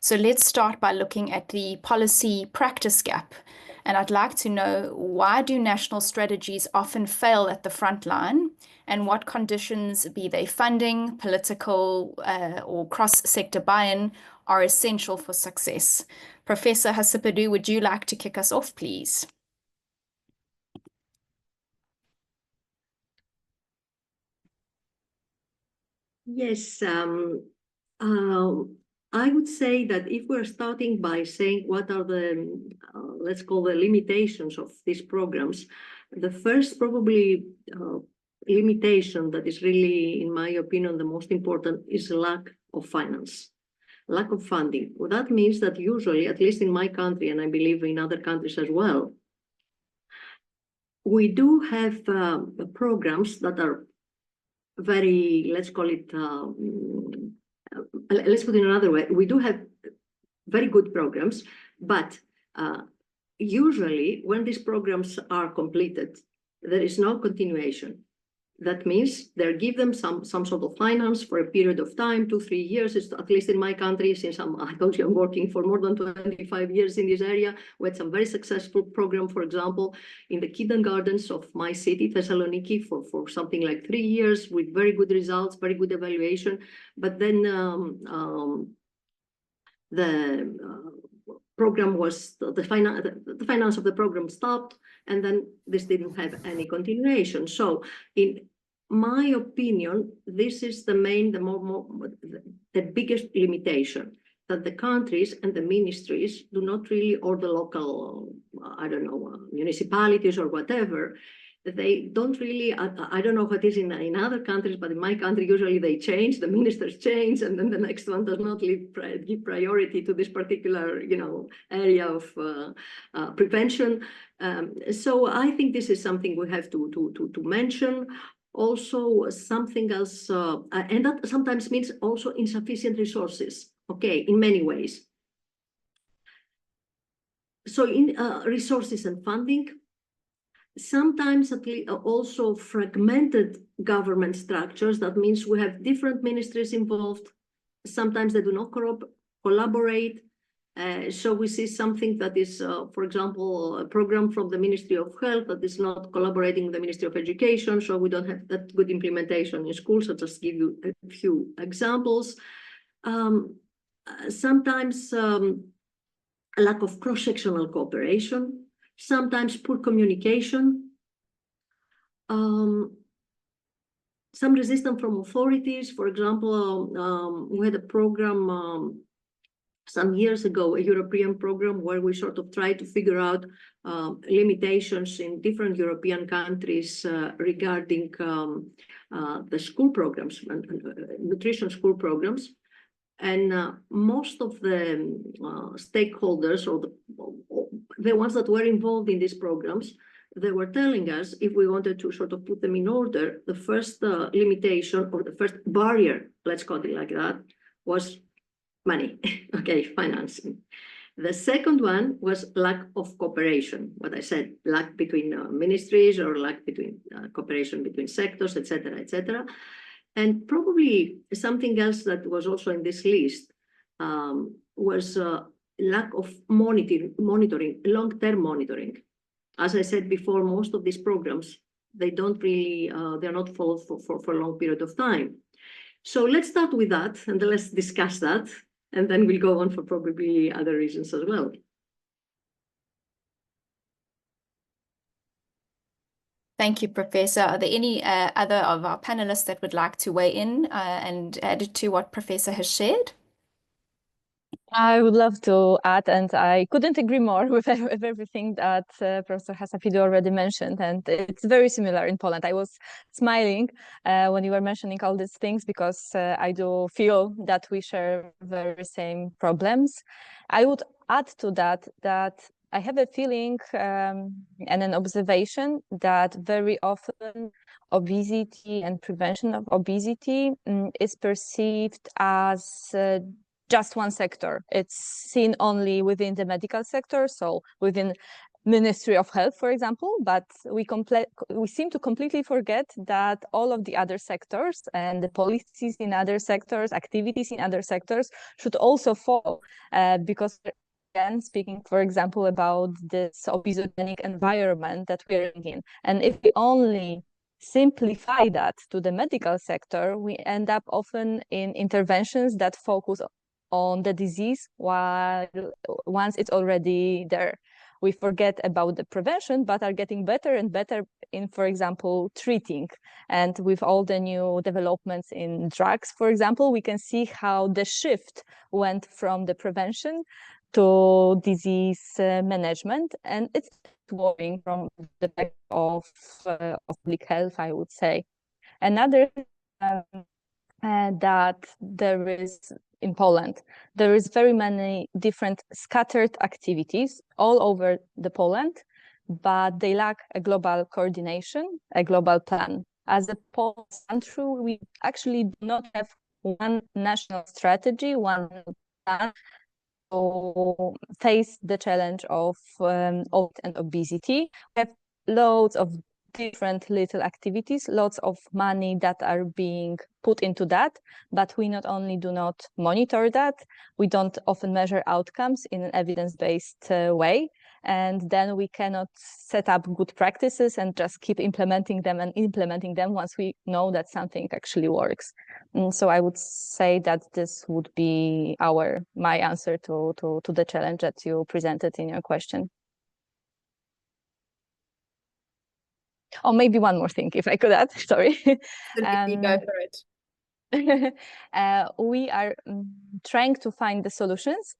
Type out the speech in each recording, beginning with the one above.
So let's start by looking at the policy practice gap. And I'd like to know, why do national strategies often fail at the front line, and what conditions, be they funding, political or cross-sector buy-in, are essential for success? Professor Hassapidou, would you like to kick us off, please? Yes, I would say that if we're starting by saying what are the, let's call the limitations of these programs, the first probably limitation that is really, in my opinion, the most important is lack of finance, lack of funding. Well, that means that usually, at least in my country, and I believe in other countries as well, we do have programs that are very, let's call it, let's put it another way. We do have very good programs, but usually when these programs are completed, there is no continuation. That means they give them some sort of finance for a period of time, 2-3 years. It's, at least in my country, since I told you I'm working for more than 25 years in this area, we had some very successful program, for example, in the kindergartens of my city, Thessaloniki, for something like 3 years with very good results, very good evaluation. But then the program was, the finance of the program stopped, and then this didn't have any continuation. So in my opinion, this is the biggest limitation, that the countries and the ministries do not really, or the local, I don't know, municipalities or whatever, they don't really, I don't know what is in other countries, but in my country, usually they change, the ministers change, and then the next one does not give priority to this particular, area of prevention. So I think this is something we have to mention. Also, something else, and that sometimes means also insufficient resources, okay, in many ways. So in resources and funding, sometimes also fragmented government structures. That means we have different ministries involved. Sometimes they do not collaborate. So we see something that is, for example, a program from the Ministry of Health that is not collaborating with the Ministry of Education. So we don't have that good implementation in schools. I'll just give you a few examples. Sometimes a lack of cross-sectional cooperation. Sometimes poor communication, some resistance from authorities. For example, we had a program some years ago, a European program, where we sort of tried to figure out limitations in different European countries regarding the school programs, nutrition school programs. And most of the stakeholders, or the ones that were involved in these programs, they were telling us, if we wanted to sort of put them in order, the first limitation, or the first barrier, let's call it like that, was money, okay, financing. The second one was lack of cooperation, what I said, lack between ministries, or lack between cooperation between sectors, etc., etc. And probably something else that was also in this list was lack of monitoring, long-term monitoring. As I said before, most of these programs, they don't really, they're not followed for a long period of time. So let's start with that, and let's discuss that, and then we'll go on for probably other reasons as well. Thank you, Professor. Are there any other of our panelists that would like to weigh in and add to what Professor has shared? I would love to add, and I couldn't agree more with everything that Professor Hassapidou already mentioned, and it's very similar in Poland. I was smiling when you were mentioning all these things, because I do feel that we share very same problems. I would add to that I have a feeling and an observation that very often obesity and prevention of obesity is perceived as just one sector. It's seen only within the medical sector, so within Ministry of Health, for example, but we seem to completely forget that all of the other sectors and the policies in other sectors, activities in other sectors should also follow, because again, speaking, for example, about this obesogenic environment that we're in, and if we only simplify that to the medical sector, we end up often in interventions that focus on the disease while once it's already there. We forget about the prevention, but are getting better and better in, for example, treating. And with all the new developments in drugs, for example, we can see how the shift went from the prevention to disease management. And it's worrying from the back of public health, I would say. Another that there is in Poland, there is very many different scattered activities all over the Poland, but they lack a global coordination, a global plan. As a Polish country, we actually do not have one national strategy, one plan to face the challenge of obesity and obesity. We have loads of different little activities, lots of money that are being put into that, but we not only do not monitor that, we don't often measure outcomes in an evidence-based way, and then we cannot set up good practices and just keep implementing them once we know that something actually works. And so I would say that this would be my answer to the challenge that you presented in your question. Oh, maybe one more thing, if I could add, sorry. Go for it. We are trying to find the solutions,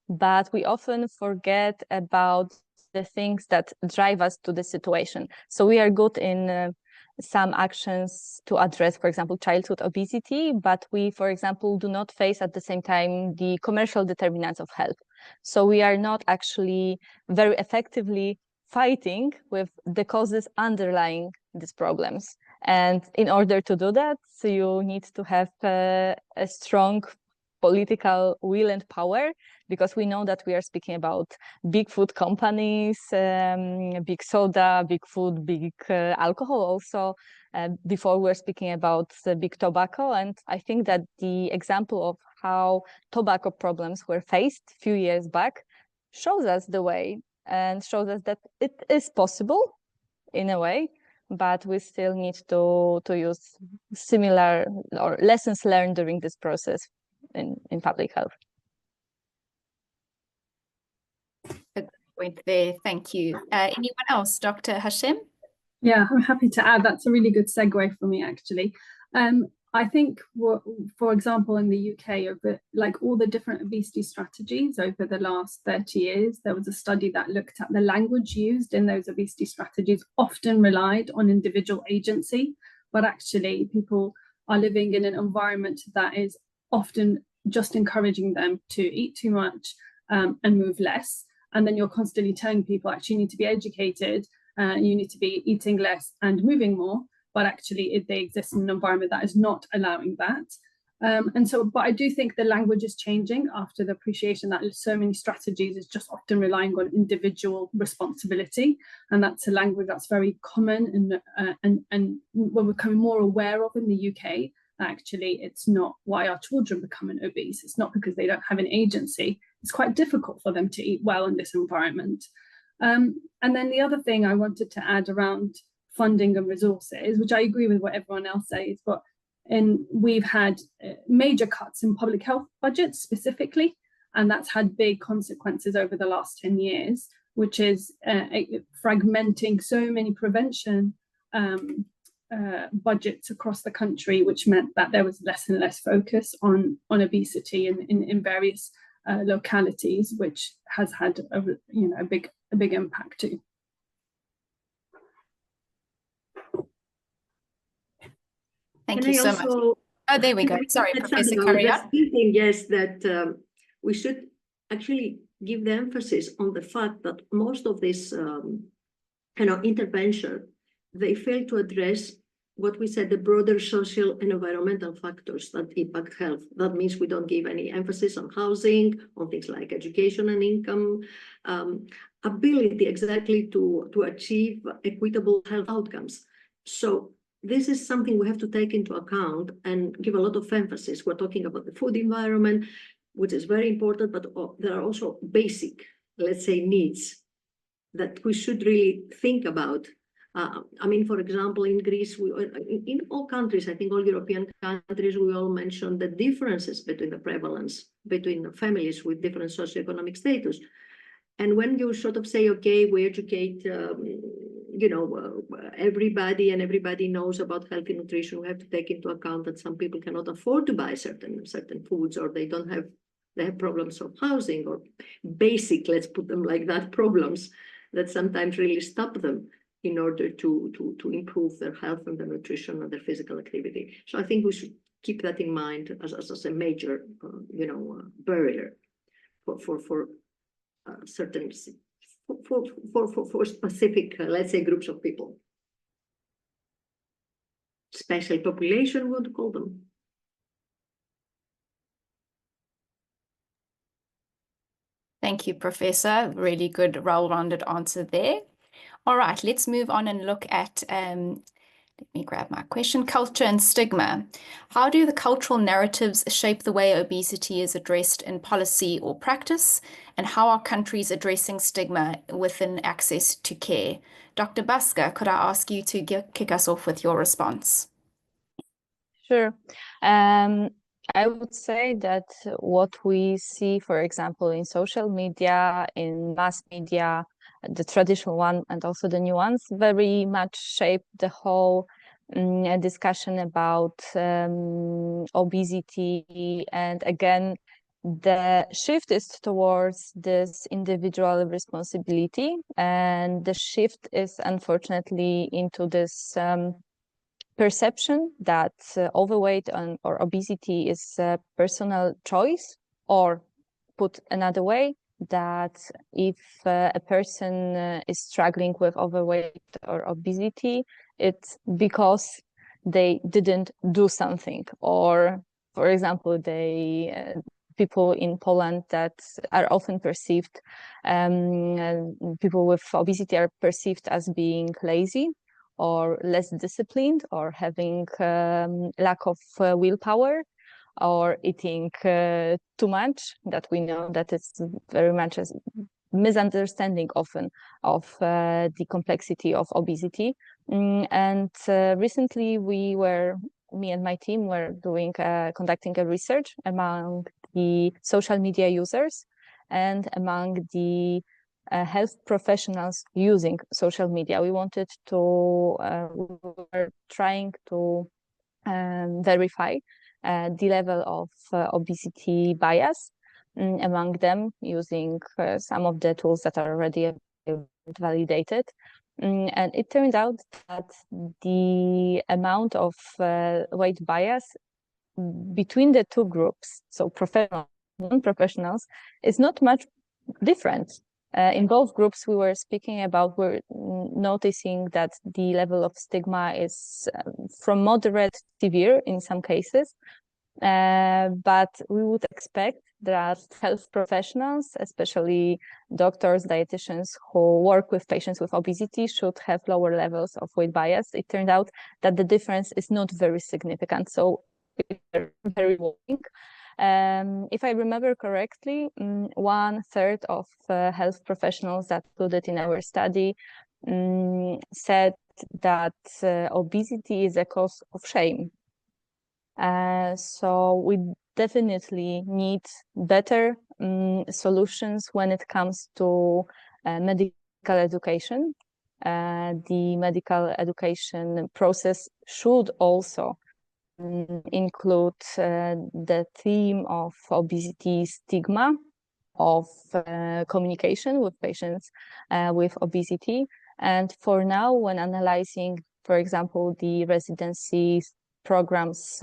but we often forget about the things that drive us to the situation. So we are good in some actions to address, for example, childhood obesity, but we, for example, do not face at the same time the commercial determinants of health. So we are not actually very effectively fighting with the causes underlying these problems. And in order to do that, so you need to have a strong political will and power, because we know that we are speaking about big food companies, big soda, big food, big alcohol also. Before we were speaking about big tobacco. And I think that the example of how tobacco problems were faced a few years back shows us the way and shows us that it is possible in a way, but we still need to use similar or lessons learned during this process in public health. A good point there, thank you. Anyone else? Dr. Hashem? Yeah, I'm happy to add. That's a really good segue for me, actually. I think, for example, in the UK, like all the different obesity strategies over the last 30 years, there was a study that looked at the language used in those obesity strategies often relied on individual agency, but actually people are living in an environment that is often just encouraging them to eat too much and move less. And then you're constantly telling people, actually, you need to be educated, you need to be eating less and moving more. But actually they exist in an environment that is not allowing that. But I do think the language is changing after the appreciation that so many strategies is just often relying on individual responsibility. And that's a language that's very common and we're becoming more aware of in the UK. Actually, it's not why our children becoming obese. It's not because they don't have an agency. It's quite difficult for them to eat well in this environment. And then the other thing I wanted to add around funding and resources, which I agree with what everyone else says, but we've had major cuts in public health budgets specifically, and that's had big consequences over the last 10 years, which is fragmenting so many prevention budgets across the country, which meant that there was less and less focus on obesity in various localities, which has had a big impact too. Thank you so much. Oh, there we go. Sorry, Professor Karia. Yes, that we should actually give the emphasis on the fact that most of this intervention, they fail to address what we said, the broader social and environmental factors that impact health. That means we don't give any emphasis on housing, on things like education and income. ability exactly to achieve equitable health outcomes. So this is something we have to take into account and give a lot of emphasis. We're talking about the food environment, which is very important, but there are also basic, let's say, needs that we should really think about. I mean, for example, in Greece, in all countries, I think all European countries, we all mentioned the differences between the prevalence between the families with different socioeconomic status. And when you sort of say, okay, we educate, everybody, and everybody knows about healthy nutrition, we have to take into account that some people cannot afford to buy certain foods, or they have problems of housing, or basic, let's put them like that, problems that sometimes really stop them in order to improve their health and their nutrition and their physical activity. So I think we should keep that in mind as a major, barrier for certain, for specific, let's say, groups of people. Special population, we want to call them. Thank you, Professor. Really good, well-rounded answer there. All right, let's move on and look at, let me grab my question, culture and stigma. How do the cultural narratives shape the way obesity is addressed in policy or practice? And how are countries addressing stigma within access to care? Dr. Baska, could I ask you to kick us off with your response? Sure. I would say that what we see, for example, in social media, in mass media, the traditional one and also the new ones, very much shape the whole discussion about obesity. And again, the shift is towards this individual responsibility, and the shift is unfortunately into this perception that overweight or obesity is a personal choice, or put another way, that if a person is struggling with overweight or obesity, it's because they didn't do something, or, for example, people in Poland that are often perceived, people with obesity are perceived as being lazy, or less disciplined, or having lack of willpower, or eating too much, that we know that it's very much a misunderstanding often of the complexity of obesity. And recently me and my team were conducting a research among the social media users and among the health professionals using social media. We were trying to verify the level of obesity bias among them, using some of the tools that are already validated. And it turned out that the amount of weight bias between the two groups, so professionals and non-professionals, is not much different. In both groups we were speaking about, we're noticing that the level of stigma is from moderate to severe in some cases, but we would expect that health professionals, especially doctors, dietitians who work with patients with obesity, should have lower levels of weight bias. It turned out that the difference is not very significant, so it's very worrying. If I remember correctly, 1/3 of health professionals that included in our study said that obesity is a cause of shame. So we definitely need better solutions when it comes to medical education. The medical education process should also include the theme of obesity stigma, of communication with patients with obesity. And for now, when analyzing, for example, the residencies programs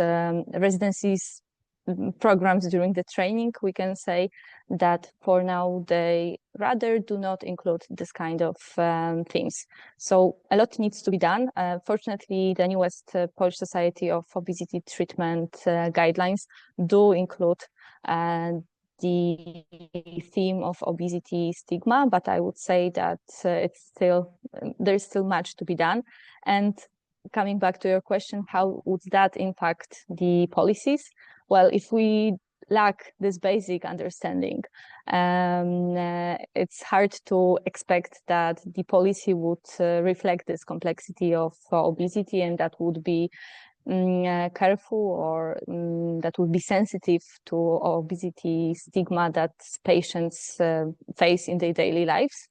during the training, we can say that for now they rather do not include this kind of things. So a lot needs to be done. Fortunately, the newest Polish Society of Obesity Treatment guidelines do include the theme of obesity stigma, but I would say that there's still much to be done. And coming back to your question, how would that impact the policies? Well, if we lack this basic understanding, it's hard to expect that the policy would reflect this complexity of obesity, and that would be careful, or that would be sensitive to obesity stigma that patients face in their daily lives.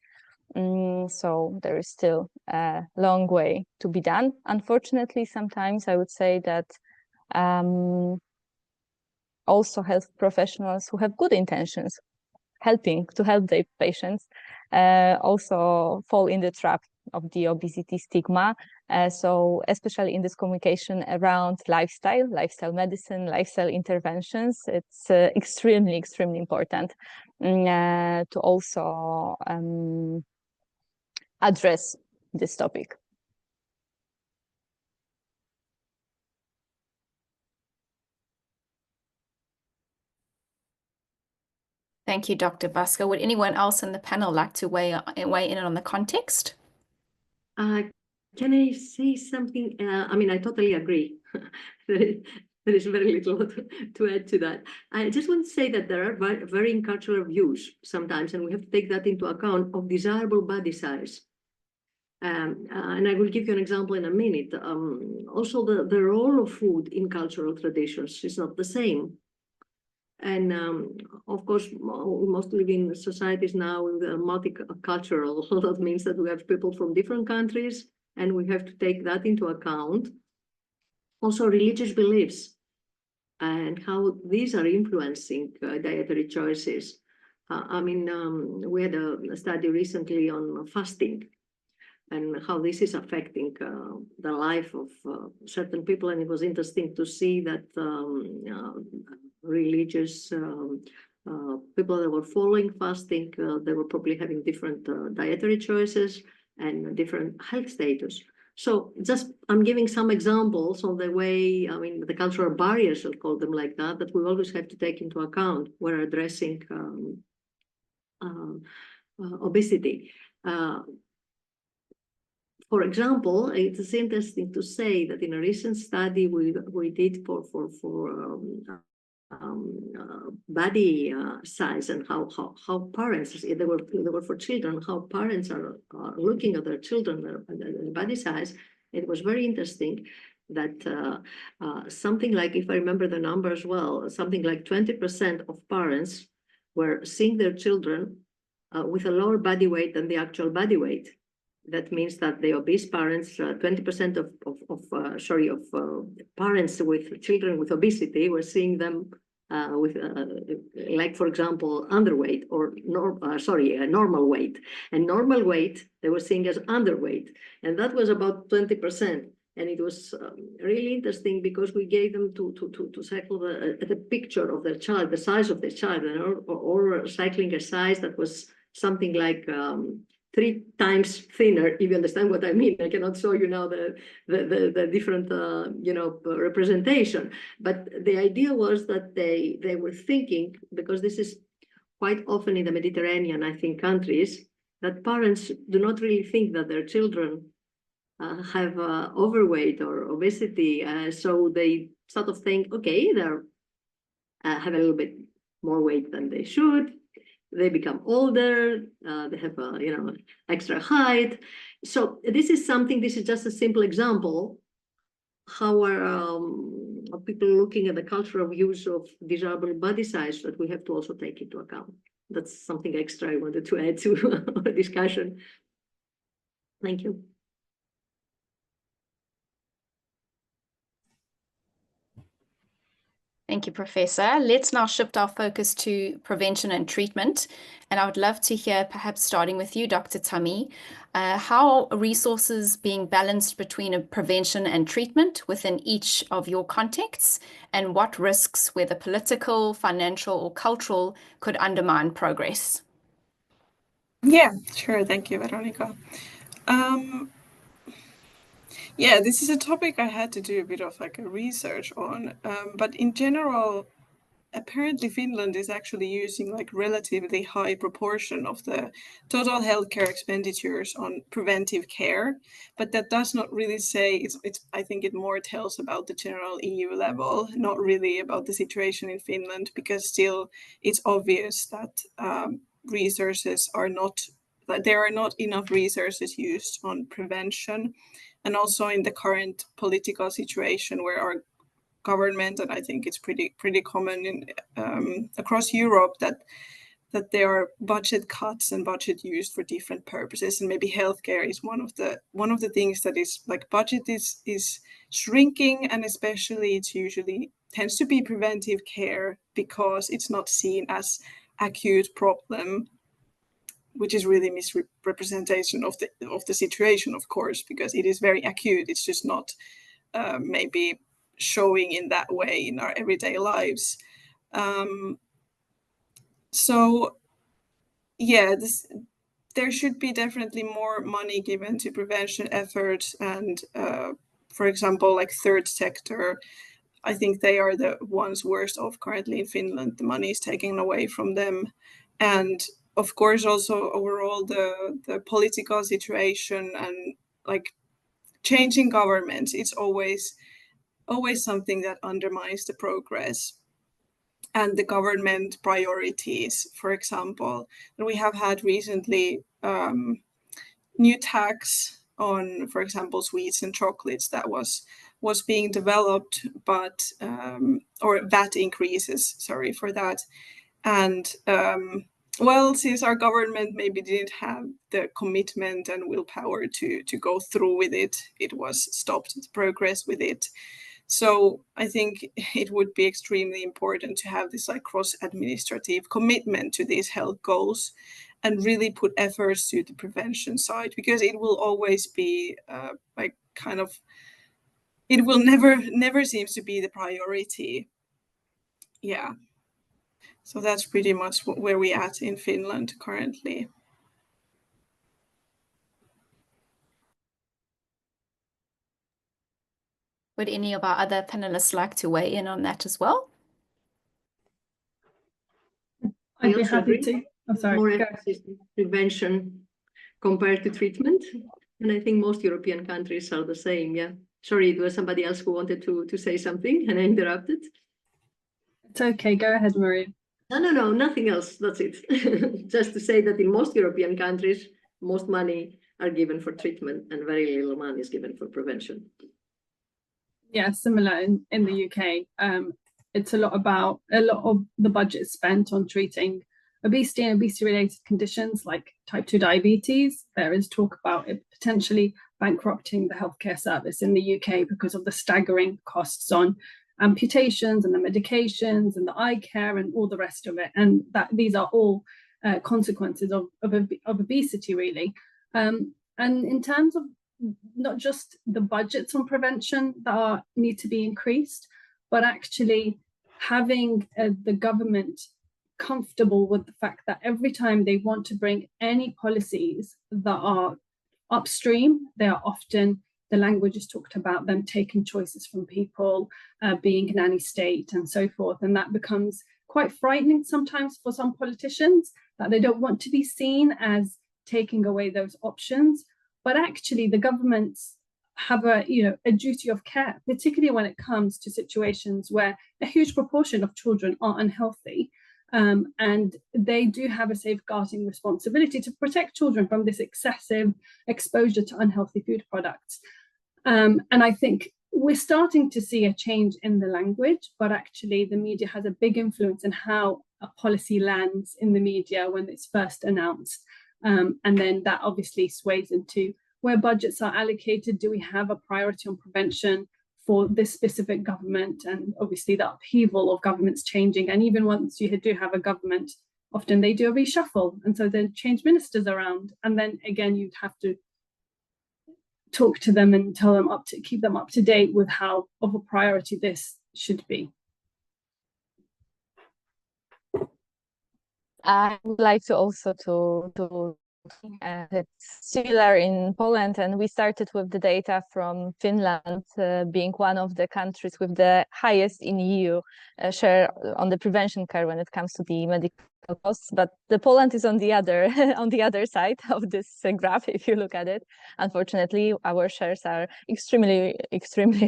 So there is still a long way to be done. Unfortunately, sometimes I would say that also health professionals who have good intentions helping to help their patients also fall in the trap of the obesity stigma. So especially in this communication around lifestyle medicine, lifestyle interventions, it's extremely important to also address this topic. Thank you, Dr. Baska. Would anyone else in the panel like to weigh in on the context? Can I say something? I mean, I totally agree. There is very little to add to that. I just want to say that there are varying cultural views sometimes, and we have to take that into account, of desirable body size. And I will give you an example in a minute. Also, the role of food in cultural traditions is not the same. And of course, we must live in societies now with multicultural. That means that we have people from different countries, and we have to take that into account. Also, religious beliefs and how these are influencing dietary choices. I mean, we had a study recently on fasting and how this is affecting the life of certain people. And it was interesting to see that religious people that were following fasting, they were probably having different dietary choices and different health status. So just, I'm giving some examples on the way, I mean, the cultural barriers, I'll call them like that, that we always have to take into account when addressing obesity. For example, it's interesting to say that in a recent study we did for body size and how parents, they were for children, how parents are looking at their children, their body size. It was very interesting that something like, if I remember the numbers well, something like 20% of parents were seeing their children with a lower body weight than the actual body weight. That means that the obese parents, 20% of parents with children with obesity were seeing them with, like, for example, underweight or normal weight. And normal weight, they were seeing as underweight. And that was about 20%. And it was really interesting because we gave them to cycle the picture of their child, the size of their child, or cycling a size that was something like 3 times thinner, if you understand what I mean. I cannot show you now the different representation, but the idea was that they were thinking, because this is quite often in the Mediterranean, I think, countries, that parents do not really think that their children have overweight or obesity, so they sort of think, okay, they're have a little bit more weight than they should. They become older, they have extra height. So this is just a simple example how are people looking at the cultural views of desirable body size that we have to also take into account. That's something extra I wanted to add to our discussion. Thank you. Thank you, Professor. Let's now shift our focus to prevention and treatment. And I would love to hear, perhaps starting with you, Dr. Tami, how are resources being balanced between prevention and treatment within each of your contexts, and what risks, whether political, financial, or cultural, could undermine progress? Yeah, sure. Thank you, Veronica. Yeah, this is a topic I had to do a bit of like a research on, but in general, apparently Finland is actually using like relatively high proportion of the total healthcare expenditures on preventive care, but that does not really say it's I think it more tells about the general EU level, not really about the situation in Finland, because still it's obvious that resources are not, that there are not enough resources used on prevention, and also in the current political situation where our government, and I think it's pretty common in across Europe, that there are budget cuts and budget used for different purposes, and maybe healthcare is one of the things that is like budget is shrinking, and especially it's usually tends to be preventive care because it's not seen as acute problem, which is really misrepresentation of the situation, of course, because it is very acute. It's just not maybe showing in that way in our everyday lives. So yeah, there should be definitely more money given to prevention efforts, and for example, like third sector, I think they are the ones worst off currently in Finland. The money is taken away from them, and of course also overall the political situation and like changing governments, it's always something that undermines the progress and the government priorities. For example, we have had recently new tax on, for example, sweets and chocolates that was being developed, but or VAT increases, sorry for that. And well, since our government maybe didn't have the commitment and willpower to go through with it, it was stopped, the progress with it. So I think it would be extremely important to have this like cross-administrative commitment to these health goals and really put efforts to the prevention side, because it will always be like kind of, it will never seems to be the priority. Yeah. So that's pretty much where we're at in Finland currently. Would any of our other panelists like to weigh in on that as well? I'd be happy to. Oh, sorry. More emphasis on prevention compared to treatment. And I think most European countries are the same, yeah. Sorry, it was somebody else who wanted to say something and I interrupted. It's okay, go ahead, Maria. No, nothing else, that's it. Just to say that in most European countries, most money are given for treatment and very little money is given for prevention. Yeah, similar in the UK. It's a lot of the budget spent on treating obesity and obesity-related conditions like type 2 diabetes. There is talk about it potentially bankrupting the healthcare service in the UK because of the staggering costs on amputations and the medications and the eye care and all the rest of it. And that these are all consequences of obesity, really. And in terms of not just the budgets on prevention that need to be increased, but actually having the government comfortable with the fact that every time they want to bring any policies that are upstream, they are often, the language is talked about them taking choices from people, being a nanny state and so forth. And that becomes quite frightening sometimes for some politicians, that they don't want to be seen as taking away those options. But actually the governments have a duty of care, particularly when it comes to situations where a huge proportion of children are unhealthy. And they do have a safeguarding responsibility to protect children from this excessive exposure to unhealthy food products. And I think we're starting to see a change in the language, but actually the media has a big influence in how a policy lands in the media when it's first announced. And then that obviously sways into where budgets are allocated. Do we have a priority on prevention for this specific government? And obviously the upheaval of governments changing. And even once you do have a government, often they do a reshuffle. And so then change ministers around. And then again, you'd have to talk to them and tell them keep them up to date with how of a priority this should be. I would like to also to It's similar in Poland, and we started with the data from Finland, being one of the countries with the highest in EU share on the prevention care when it comes to the medical costs. But the Poland is on the other on the other side of this graph. If you look at it, unfortunately, our shares are extremely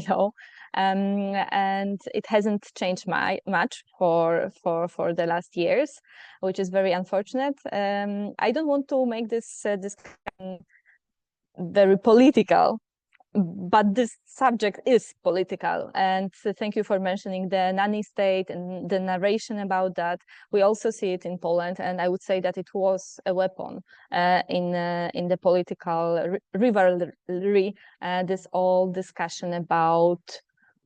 low. And it hasn't changed much for the last years, which is very unfortunate. I don't want to make this discussion very political, but this subject is political. And thank you for mentioning the nanny state and the narration about that. We also see it in Poland, and I would say that it was a weapon in the political rivalry. This all discussion about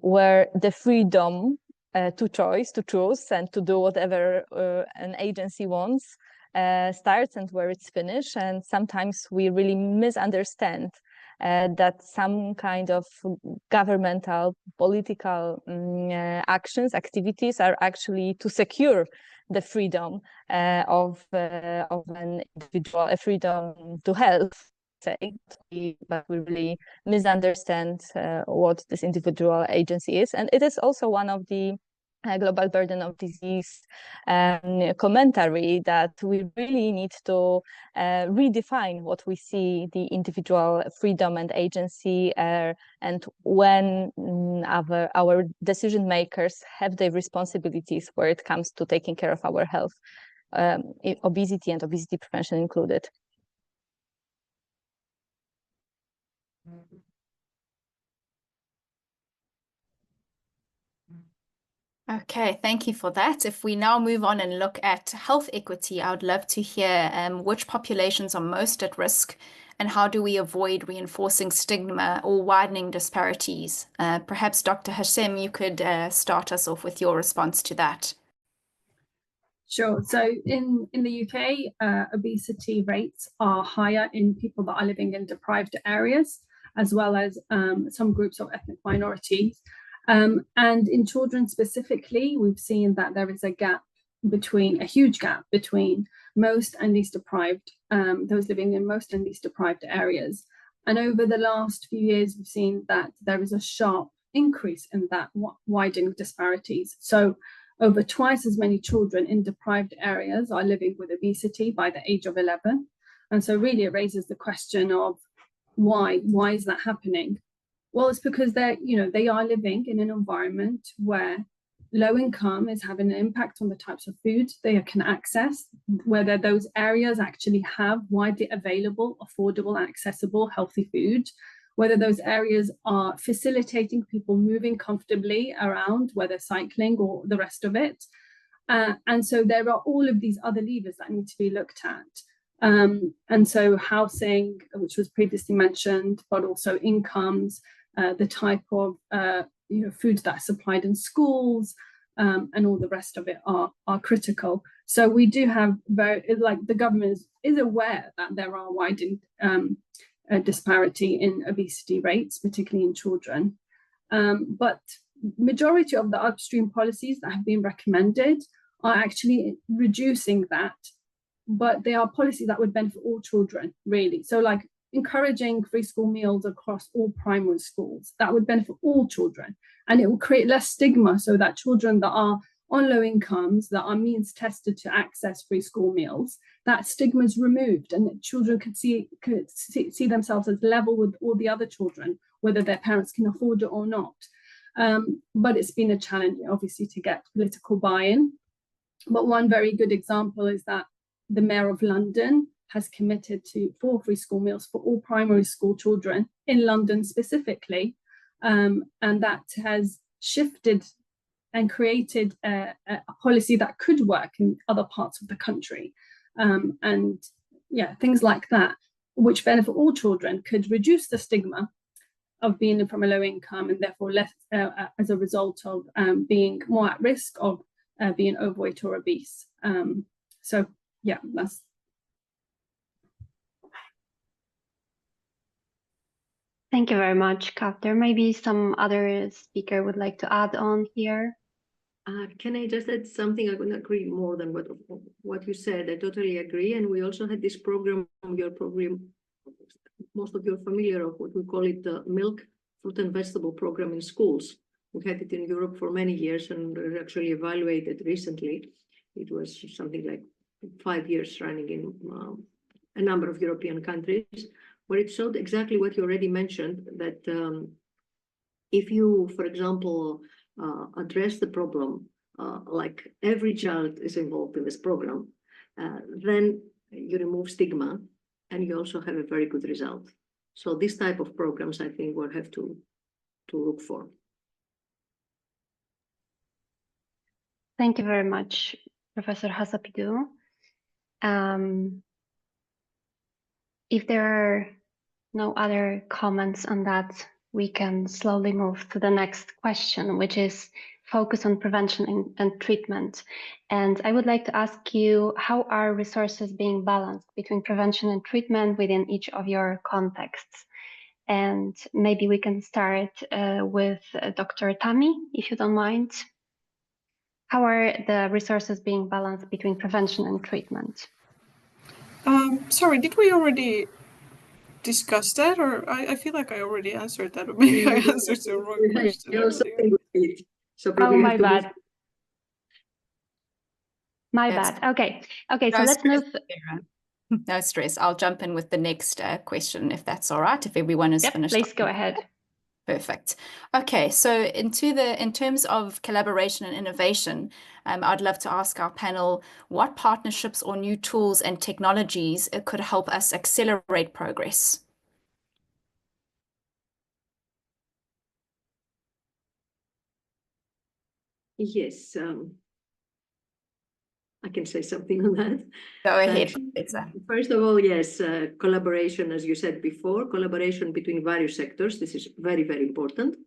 where the freedom to choose and to do whatever an agency wants starts and where it's finished. And sometimes we really misunderstand that some kind of governmental political actions, activities are actually to secure the freedom of an individual, a freedom to health. But we really misunderstand what this individual agency is. And it is also one of the global burden of disease commentary that we really need to redefine what we see the individual freedom and agency and when our decision makers have their responsibilities where it comes to taking care of our health, obesity and obesity prevention included. Okay, thank you for that. If we now move on and look at health equity, I would love to hear which populations are most at risk and how do we avoid reinforcing stigma or widening disparities? Perhaps Dr. Hashem, you could start us off with your response to that. Sure. So in the UK, obesity rates are higher in people that are living in deprived areas, as well as some groups of ethnic minorities. And in children specifically, we've seen that there is a huge gap between most and least deprived, those living in most and least deprived areas. And over the last few years, we've seen that there is a sharp increase in that widening disparities. So over twice as many children in deprived areas are living with obesity by the age of 11. And so really it raises the question of why is that happening? Well, it's because they are living in an environment where low income is having an impact on the types of food they can access, whether those areas actually have widely available, affordable, accessible, healthy food, whether those areas are facilitating people moving comfortably around, whether cycling or the rest of it. And so there are all of these other levers that need to be looked at. And so housing, which was previously mentioned, but also incomes, the type of food that's supplied in schools, and all the rest of it are critical. So we do have the government is aware that there are widened disparity in obesity rates, particularly in children. But majority of the upstream policies that have been recommended are actually reducing that, but they are policies that would benefit all children, really. So like encouraging free school meals across all primary schools, that would benefit all children. And it will create less stigma so that children that are on low incomes, that are means tested to access free school meals, that stigma is removed and that children could see themselves as level with all the other children, whether their parents can afford it or not. But it's been a challenge, obviously, to get political buy-in. But one very good example is that the Mayor of London has committed for free school meals for all primary school children in London specifically. And that has shifted and created a policy that could work in other parts of the country. And yeah, things like that, which benefit all children, could reduce the stigma of being from a low income and therefore less as a result of being more at risk of being overweight or obese. So yeah, that's. Thank you very much, Kawther. Maybe some other speaker would like to add on here. Can I just add something? I couldn't agree more than what you said. I totally agree. And we also had this program, most of you are familiar of what we call it the milk, fruit and vegetable program in schools. We had it in Europe for many years and actually evaluated recently. It was something like 5 years running in a number of European countries, where it showed exactly what you already mentioned, that if you, for example, address the problem, like every child is involved in this program, then you remove stigma and you also have a very good result. So this type of programs, I think, we'll have to look for. Thank you very much, Professor Hassapidou. If there are no other comments on that, we can slowly move to the next question, which is focus on prevention and treatment. And I would like to ask you, how are resources being balanced between prevention and treatment within each of your contexts? And maybe we can start with Dr. Tami, if you don't mind. How are the resources being balanced between prevention and treatment? Sorry, did we already discuss that, or I feel like I already answered that, or maybe I answered the wrong question. So oh, my bad. My bad. Okay. Okay, so let's move. No stress. I'll jump in with the next question, if that's all right, if everyone is finished. Please go ahead. Perfect. Okay, so in terms of collaboration and innovation, I'd love to ask our panel, what partnerships or new tools and technologies could help us accelerate progress? Yes, I can say something on that. Go ahead. First of all, yes, collaboration, as you said before, collaboration between various sectors. This is very, very important,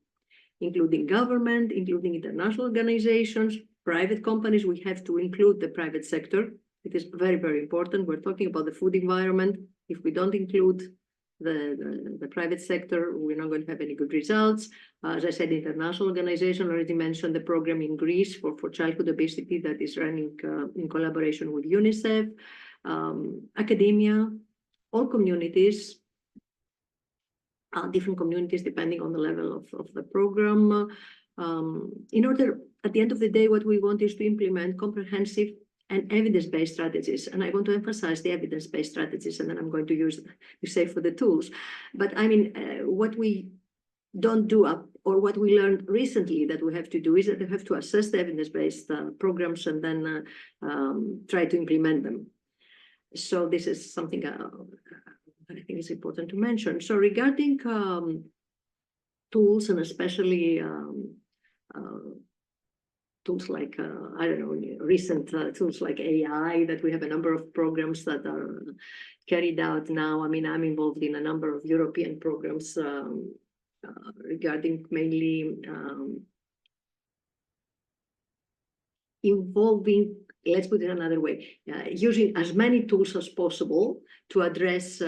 including government, including international organizations, private companies. We have to include the private sector. It is very, very important. We're talking about the food environment. If we don't include the private sector, we're not going to have any good results. As I said, international organization already mentioned the program in Greece for childhood obesity that is running in collaboration with UNICEF, academia, all communities, different communities depending on the level of the program. In order, at the end of the day, what we want is to implement comprehensive and evidence-based strategies. And I want to emphasize the evidence-based strategies, and then I'm going to use, you say, for the tools. But I mean, what we don't do or what we learned recently that we have to do is that we have to assess the evidence-based programs and then try to implement them. So this is something I think is important to mention. So regarding tools, and especially tools like, I don't know, recent tools like AI, that we have a number of programs that are carried out now. I mean, I'm involved in a number of European programs regarding mainly involving, let's put it another way, using as many tools as possible to address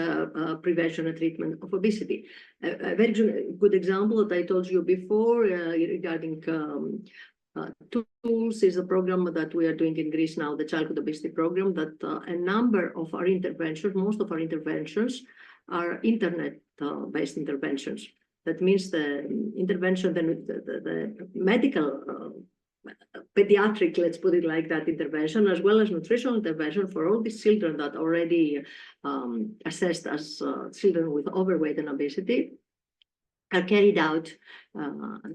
prevention and treatment of obesity. A very good example that I told you before regarding tools is a program that we are doing in Greece now, the childhood obesity program, that a number of our interventions, most of our interventions are internet-based interventions. That means the intervention, the medical, pediatric, let's put it like that, intervention, as well as nutritional intervention for all these children that are already assessed as children with overweight and obesity, are carried out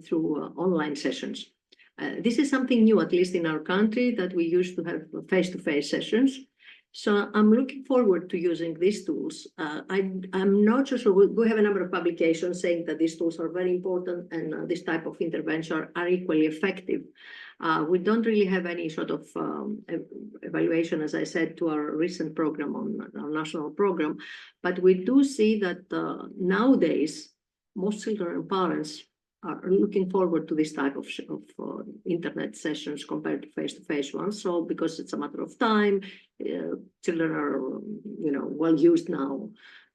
through online sessions. This is something new, at least in our country, that we used to have face-to-face sessions. So I'm looking forward to using these tools. I'm not so sure. We have a number of publications saying that these tools are very important and this type of intervention are equally effective. We don't really have any sort of evaluation, as I said, to our recent program, on our national program, but we do see that nowadays, most children and parents are looking forward to this type of internet sessions compared to face-to-face ones. So because it's a matter of time, children are, well used now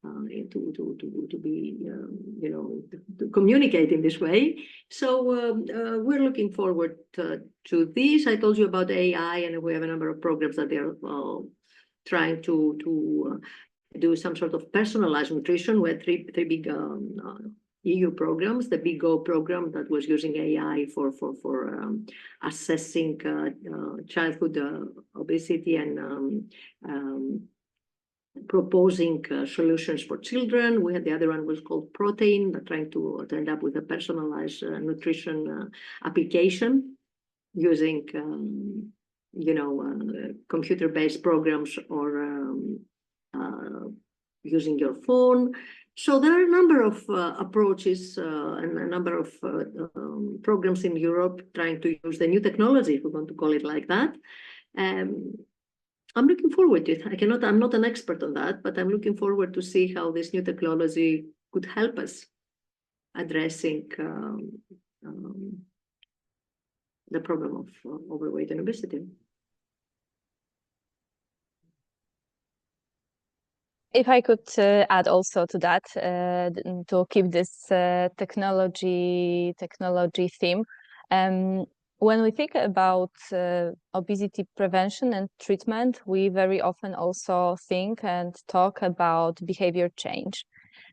to be, to communicate in this way. So we're looking forward to this. I told you about AI, and we have a number of programs that they're trying to do some sort of personalized nutrition. We had three big EU programs. The Big Go program that was using AI for assessing childhood obesity and proposing solutions for children. We had the other one was called Protein, but trying to end up with a personalized nutrition application using computer-based programs or using your phone. So there are a number of approaches and a number of programs in Europe trying to use the new technology, if we want to call it like that. I'm looking forward to it. I'm not an expert on that, but I'm looking forward to see how this new technology could help us addressing the problem of overweight and obesity. If I could add also to that, to keep this technology theme, when we think about obesity prevention and treatment, we very often also think and talk about behavior change.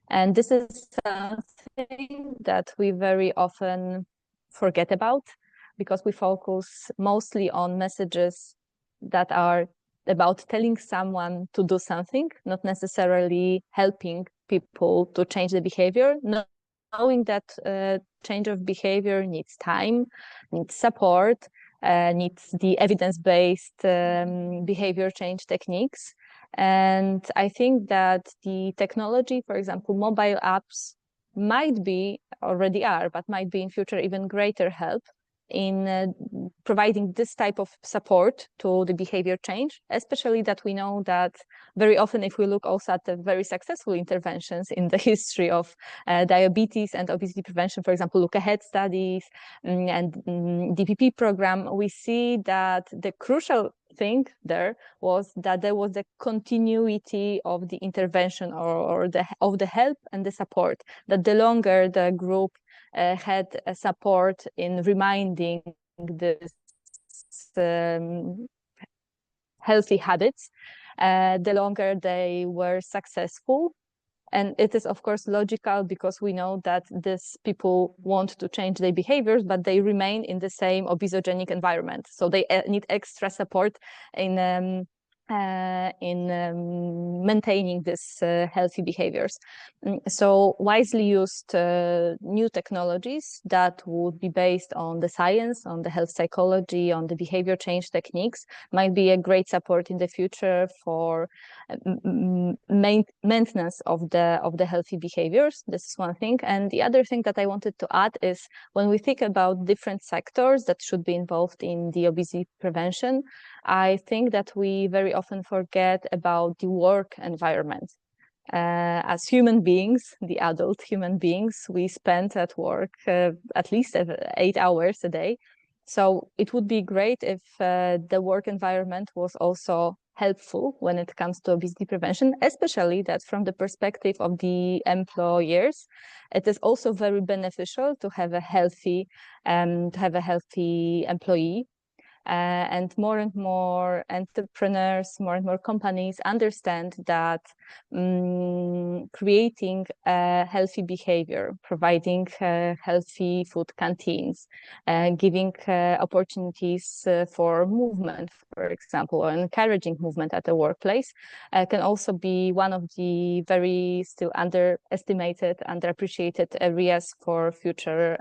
And this is something that we very often forget about because we focus mostly on messages that are about telling someone to do something, not necessarily helping people to change the behavior, knowing that change of behavior needs time, needs support, needs the evidence-based behavior change techniques. And I think that the technology, for example, mobile apps might be, already are, but might be in future even greater help in providing this type of support to the behavior change, especially that we know that very often, if we look also at the very successful interventions in the history of diabetes and obesity prevention, for example, look ahead studies and DPP program, we see that the crucial thing there was that there was the continuity of the intervention or of the help and the support, that the longer the group had a support in reminding this healthy habits, the longer they were successful. And it is, of course, logical because we know that these people want to change their behaviors, but they remain in the same obesogenic environment. So they need extra support in maintaining these healthy behaviors. So wisely used new technologies that would be based on the science, on the health psychology, on the behavior change techniques might be a great support in the future for maintenance of the healthy behaviors. This is one thing. And the other thing that I wanted to add is when we think about different sectors that should be involved in the obesity prevention, I think that we very often forget about the work environment. As human beings, the adult human beings, we spend at work at least 8 hours a day. So it would be great if the work environment was also helpful when it comes to obesity prevention, especially that from the perspective of the employers, it is also very beneficial to have a healthy employee. And more entrepreneurs, more and more companies understand that creating a healthy behavior, providing healthy food canteens, giving opportunities for movement, for example, or encouraging movement at the workplace can also be one of the very still underestimated, underappreciated areas for future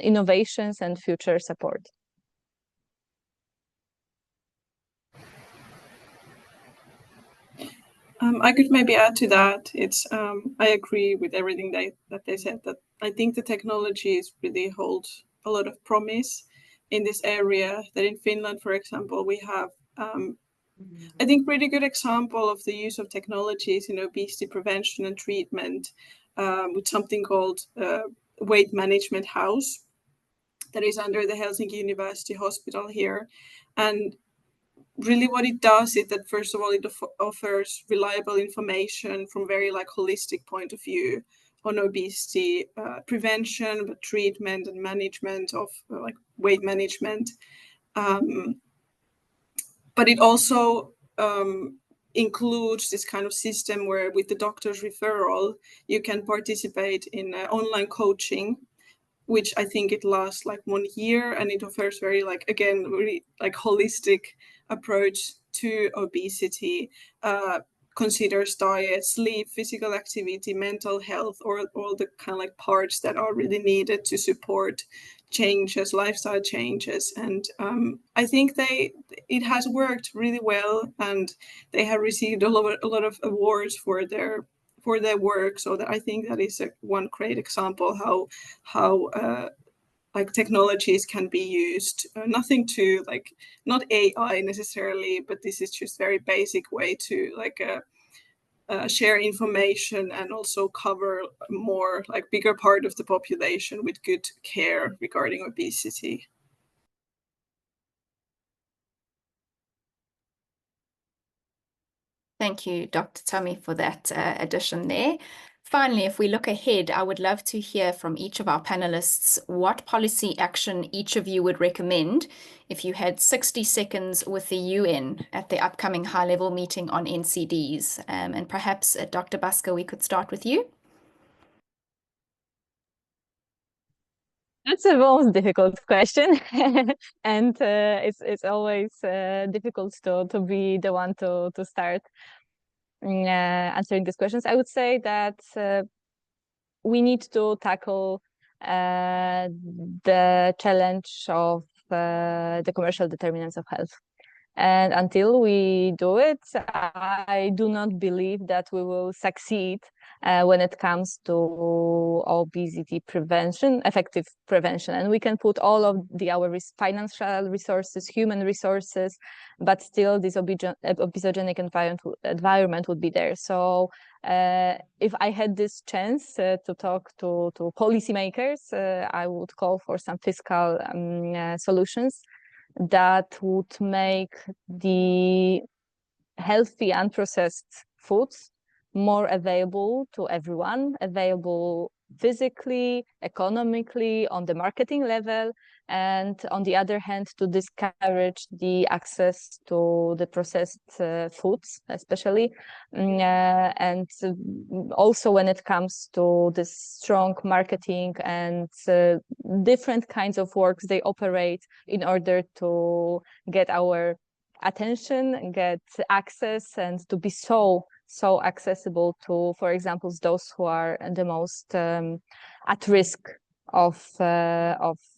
innovations and future support. I could maybe add to that. I agree with everything that they said. That I think the technologies really hold a lot of promise in this area. That in Finland, for example, we have I think pretty good example of the use of technologies in obesity prevention and treatment with something called Weight Management House that is under the Helsinki University Hospital here. And really what it does is that, first of all, it offers reliable information from very like holistic point of view on obesity prevention, but treatment and management of like weight management. But it also includes this kind of system where with the doctor's referral, you can participate in online coaching, which I think it lasts like 1 year, and it offers very like, again, really like holistic approach to obesity, considers diet, sleep, physical activity, mental health, or all the kind of like parts that are really needed to support changes, lifestyle changes. And I think it has worked really well, and they have received a lot of awards for their work. So that I think that is one great example how like technologies can be used. Nothing to like, not AI necessarily, but this is just very basic way to like share information and also cover more like bigger part of the population with good care regarding obesity. Thank you, Dr. Tommy, for that addition there. Finally, if we look ahead, I would love to hear from each of our panelists what policy action each of you would recommend if you had 60 seconds with the UN at the upcoming high-level meeting on NCDs. And perhaps, Dr. Baska, we could start with you. That's the most difficult question, and it's always difficult to be the one to start answering these questions. I would say that we need to tackle the challenge of the commercial determinants of health. And until we do it, I do not believe that we will succeed when it comes to obesity prevention, effective prevention. And we can put all of our financial resources, human resources, but still this obesogenic environment would be there. So if I had this chance to talk to policymakers, I would call for some fiscal solutions that would make the healthy unprocessed foods more available to everyone, available physically, economically, on the marketing level, and on the other hand, to discourage the access to the processed foods, especially. And also when it comes to this strong marketing and different kinds of works they operate in order to get our attention, get access, and to be so accessible to, for example, those who are the most at risk of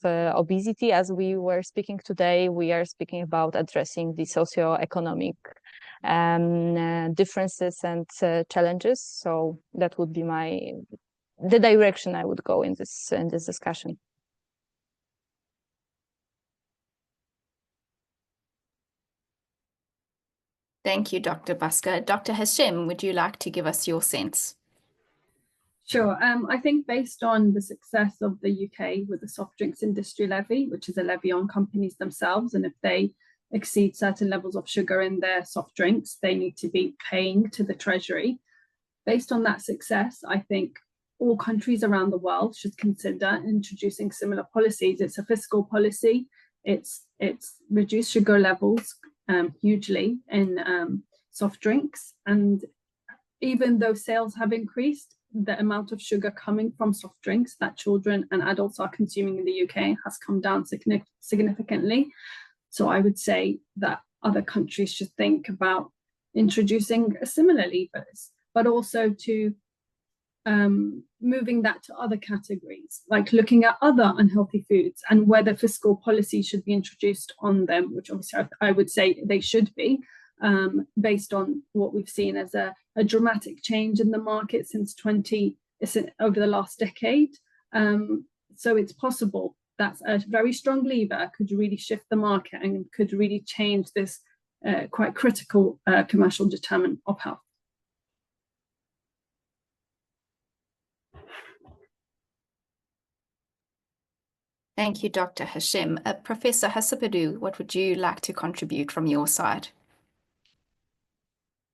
obesity. As we were speaking today, we are speaking about addressing the socioeconomic differences and challenges. So that would be the direction I would go in this discussion. Thank you, Dr. Baska. Dr. Hashem, would you like to give us your sense? Sure. I think based on the success of the UK with the soft drinks industry levy, which is a levy on companies themselves, and if they exceed certain levels of sugar in their soft drinks, they need to be paying to the Treasury. Based on that success, I think all countries around the world should consider introducing similar policies. It's a fiscal policy. It's reduced sugar levels hugely in soft drinks, and even though sales have increased, the amount of sugar coming from soft drinks that children and adults are consuming in the UK has come down significantly. So I would say that other countries should think about introducing similar levers, but also to moving that to other categories, like looking at other unhealthy foods and whether fiscal policy should be introduced on them, which obviously I would say they should be, based on what we've seen as a dramatic change in the market over the last decade. So it's possible that a very strong lever could really shift the market and could really change this quite critical commercial determinant of health. Thank you, Dr. Hashem. Professor Hassapidou, what would you like to contribute from your side?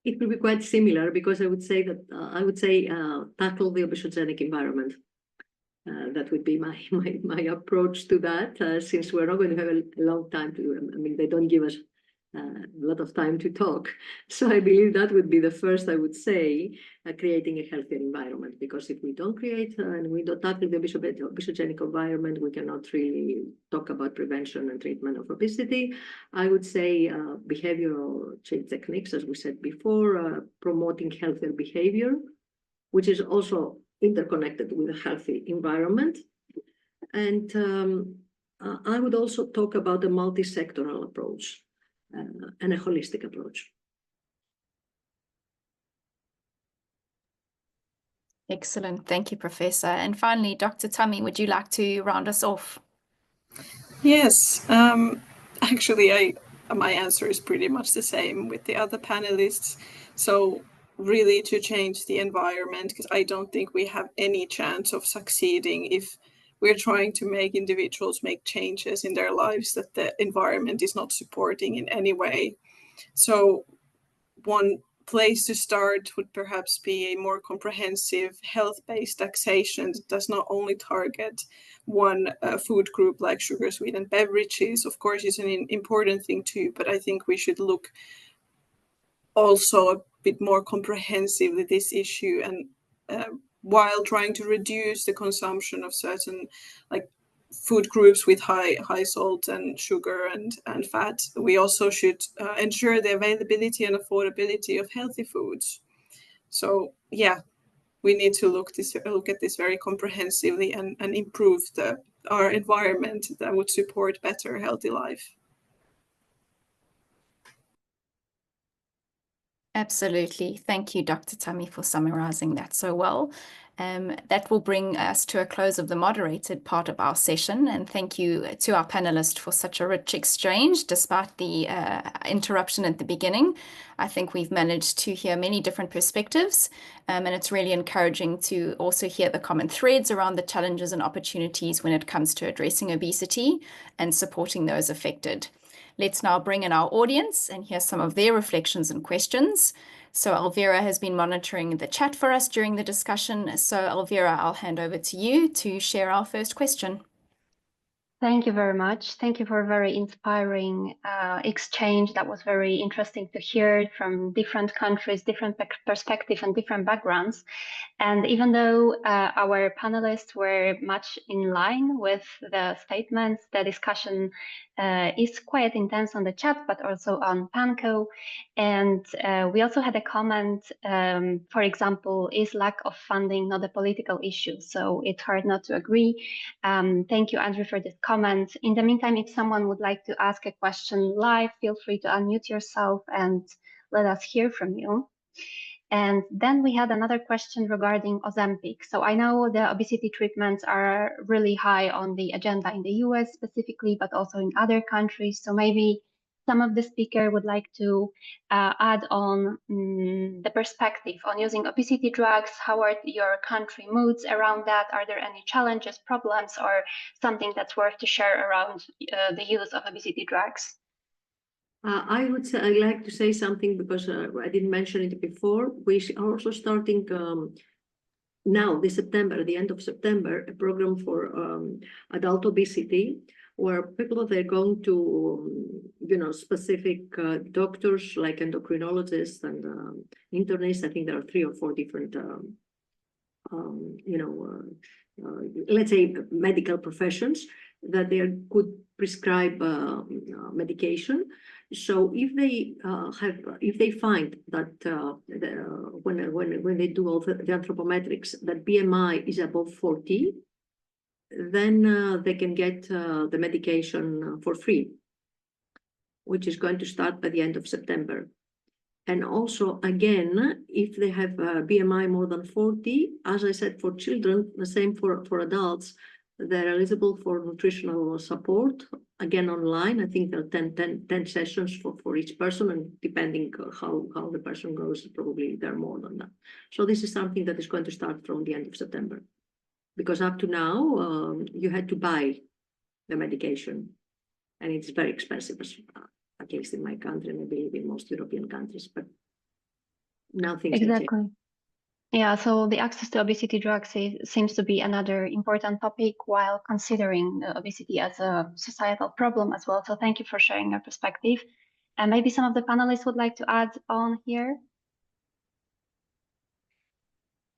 It will be quite similar, because I would say that tackle the obesogenic environment. That would be my approach to that, since we're not going to have a long time to, I mean, they don't give us a lot of time to talk. So I believe that would be the first, I would say, creating a healthier environment, because if we don't create and we don't tackle the obesogenic environment, we cannot really talk about prevention and treatment of obesity. I would say behavioral change techniques, as we said before, promoting healthier behavior, which is also interconnected with a healthy environment. And I would also talk about a multi-sectoral approach and a holistic approach. Excellent. Thank you, Professor. And finally, Dr. Tami, would you like to round us off? Yes. Actually, my answer is pretty much the same with the other panelists. So really to change the environment, because I don't think we have any chance of succeeding if we're trying to make individuals make changes in their lives that the environment is not supporting in any way. So one place to start would perhaps be a more comprehensive health-based taxation that does not only target one food group like sugar sweetened beverages. Of course, is an important thing too, but I think we should look also a bit more comprehensively at this issue, and while trying to reduce the consumption of certain like food groups with high salt and sugar and fat, we also should ensure the availability and affordability of healthy foods. So yeah, we need to look at this very comprehensively and improve our environment that would support better healthy life. Absolutely. Thank you, Dr. Tami, for summarizing that so well. That will bring us to a close of the moderated part of our session. And thank you to our panelists for such a rich exchange, despite the interruption at the beginning. I think we've managed to hear many different perspectives, and it's really encouraging to also hear the common threads around the challenges and opportunities when it comes to addressing obesity and supporting those affected. Let's now bring in our audience and hear some of their reflections and questions. So Elvira has been monitoring the chat for us during the discussion. So Elvira, I'll hand over to you to share our first question. Thank you very much. Thank you for a very inspiring exchange. That was very interesting to hear from different countries, different perspectives and different backgrounds. And even though our panelists were much in line with the statements, the discussion is quite intense on the chat, but also on Panco. And we also had a comment, for example, is lack of funding not a political issue? So it's hard not to agree. Thank you, Andrew, for this comment. In the meantime, if someone would like to ask a question live, feel free to unmute yourself and let us hear from you. And then we had another question regarding Ozempic. So I know the obesity treatments are really high on the agenda in the US specifically, but also in other countries. So maybe some of the speaker would like to add on the perspective on using obesity drugs. How are your country moods around that? Are there any challenges, problems, or something that's worth to share around the use of obesity drugs? I would say, I'd like to say something because I didn't mention it before. We are also starting now, this September, at the end of September, a program for adult obesity, where people, they're going to, specific doctors like endocrinologists and internists. I think there are 3 or 4 different, let's say medical professions that they could prescribe medication. So if they find that when they do all the anthropometrics that BMI is above 40, then they can get the medication for free, which is going to start by the end of September. And also, again, if they have BMI more than 40, as I said, for children, the same for adults, they're eligible for nutritional support, again, online. I think there are 10 sessions for each person, and depending how the person goes, probably there are more than that. So this is something that is going to start from the end of September. Because up to now, you had to buy the medication. And it's very expensive, at least in my country, and I believe in most European countries, but now things Exactly. Yeah, so the access to obesity drugs seems to be another important topic while considering obesity as a societal problem as well. So thank you for sharing your perspective. And maybe some of the panelists would like to add on here.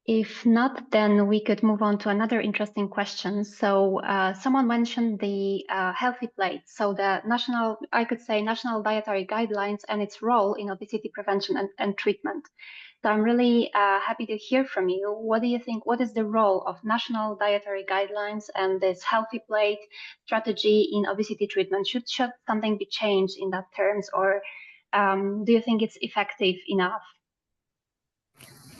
If not, then we could move on to another interesting question. So someone mentioned the healthy plate. So the national dietary guidelines and its role in obesity prevention and treatment. So I'm really happy to hear from you. What do you think? What is the role of national dietary guidelines and this healthy plate strategy in obesity treatment? Should something be changed in that terms, or do you think it's effective enough?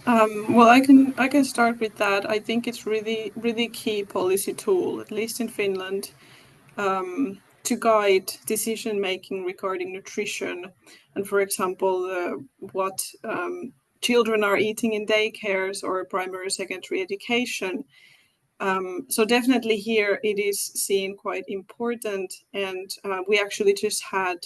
Well, I can start with that. I think it's really key policy tool, at least in Finland, to guide decision making regarding nutrition, and for example, what children are eating in daycares or primary, secondary education. So definitely here it is seen quite important, and we actually just had,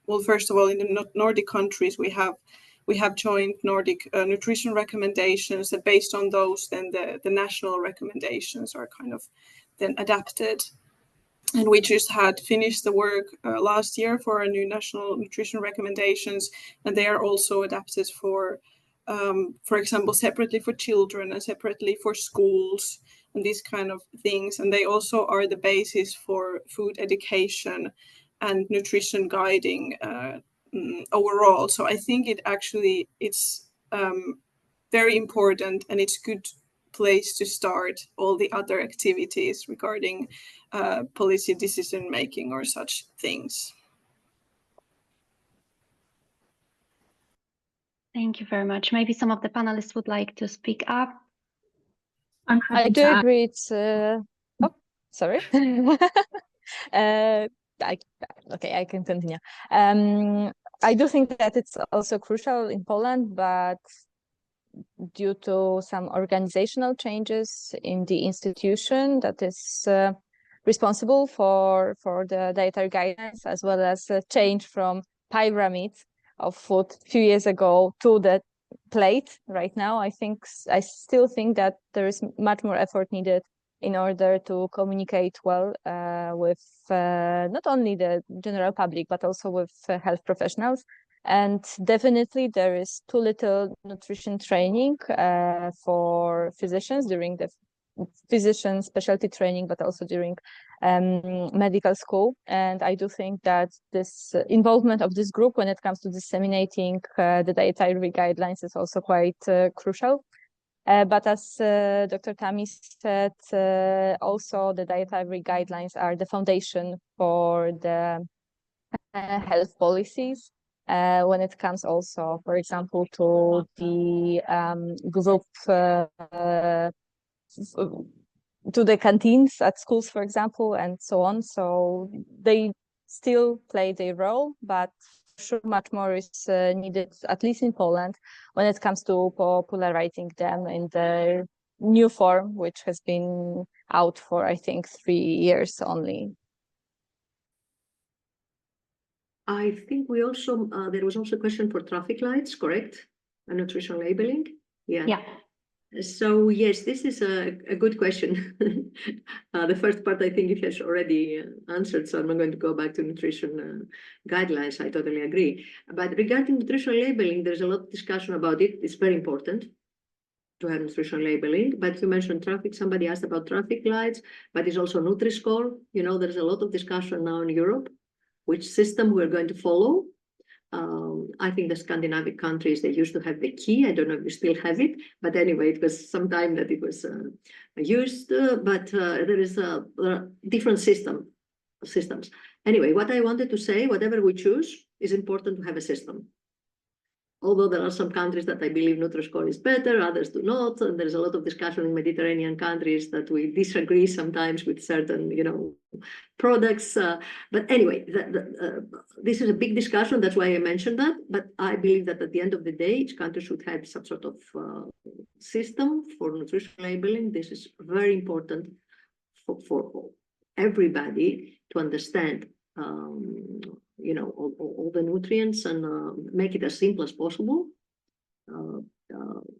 well, first of all, in the Nordic countries, we have joint Nordic nutrition recommendations that based on those, then the national recommendations are kind of then adapted. And we just had finished the work last year for our new national nutrition recommendations, and they are also adapted for example, separately for children and separately for schools and these kind of things. And they also are the basis for food education and nutrition guiding overall. So I think it's very important, and it's good place to start all the other activities regarding policy decision making or such things. Thank you very much. Maybe some of the panelists would like to speak up. I do agree. It's oh, sorry. Okay, I can continue. I do think that it's also crucial in Poland, but due to some organizational changes in the institution that is responsible for the dietary guidance, as well as a change from pyramid of food a few years ago to the plate right now, I still think that there is much more effort needed in order to communicate well with not only the general public, but also with health professionals. And definitely there is too little nutrition training for physicians during the physician specialty training, but also during medical school. And I do think that this involvement of this group when it comes to disseminating the dietary guidelines is also quite crucial. But as Dr. Tami said, also the dietary guidelines are the foundation for the health policies. When it comes also, for example, to the group, to the canteens at schools, for example, and so on. So they still play their role, but sure much more is needed, at least in Poland, when it comes to popularizing them in the new form, which has been out for, I think, 3 years only. I think we also, there was also a question for traffic lights, correct? And nutrition labeling? Yeah. So yes, this is a good question. The first part, I think it has already answered, so I'm not going to go back to nutrition guidelines. I totally agree. But regarding nutrition labeling, there's a lot of discussion about it. It's very important to have nutrition labeling, but you mentioned traffic. Somebody asked about traffic lights, but it's also Nutri-Score. You know, there's a lot of discussion now in Europe, which system we're going to follow. I think the Scandinavian countries, they used to have the key. I don't know if we still have it, but anyway, it was some time that it was used, but there are different systems. Anyway, what I wanted to say, whatever we choose, is important to have a system. Although there are some countries that I believe Nutri-Score is better, others do not, and there's a lot of discussion in Mediterranean countries that we disagree sometimes with certain, products. But anyway, this is a big discussion. That's why I mentioned that. But I believe that at the end of the day, each country should have some sort of system for nutrition labeling. This is very important for everybody to understand, you know, all the nutrients and make it as simple as possible.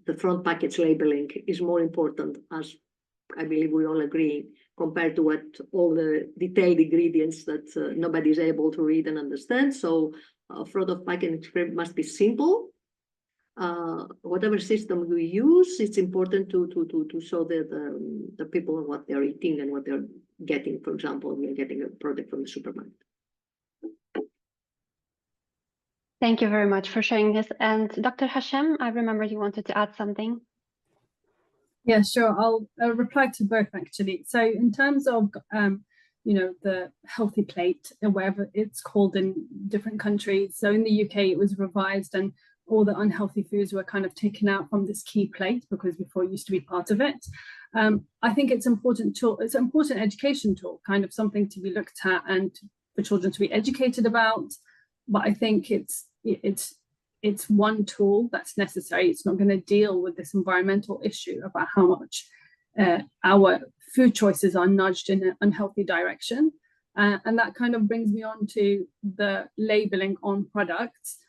The front package labeling is more important, as I believe we all agree, compared to what all the detailed ingredients that nobody is able to read and understand. So front of packaging must be simple. Whatever system we use, it's important to show the people what they're eating and what they're getting. For example, we're getting a product from the supermarket. Thank you very much for sharing this. And Dr. Hashem, I remember you wanted to add something. Yeah, sure. I'll reply to both actually. So in terms of, you know, the healthy plate, or whatever it's called in different countries. So in the UK, it was revised and all the unhealthy foods were kind of taken out from this key plate because before it used to be part of it. I think it's important tool. It's an important education tool, kind of something to be looked at and for children to be educated about. But I think it's one tool that's necessary. It's not going to deal with this environmental issue about how much our food choices are nudged in an unhealthy direction. And that kind of brings me on to the labeling on products.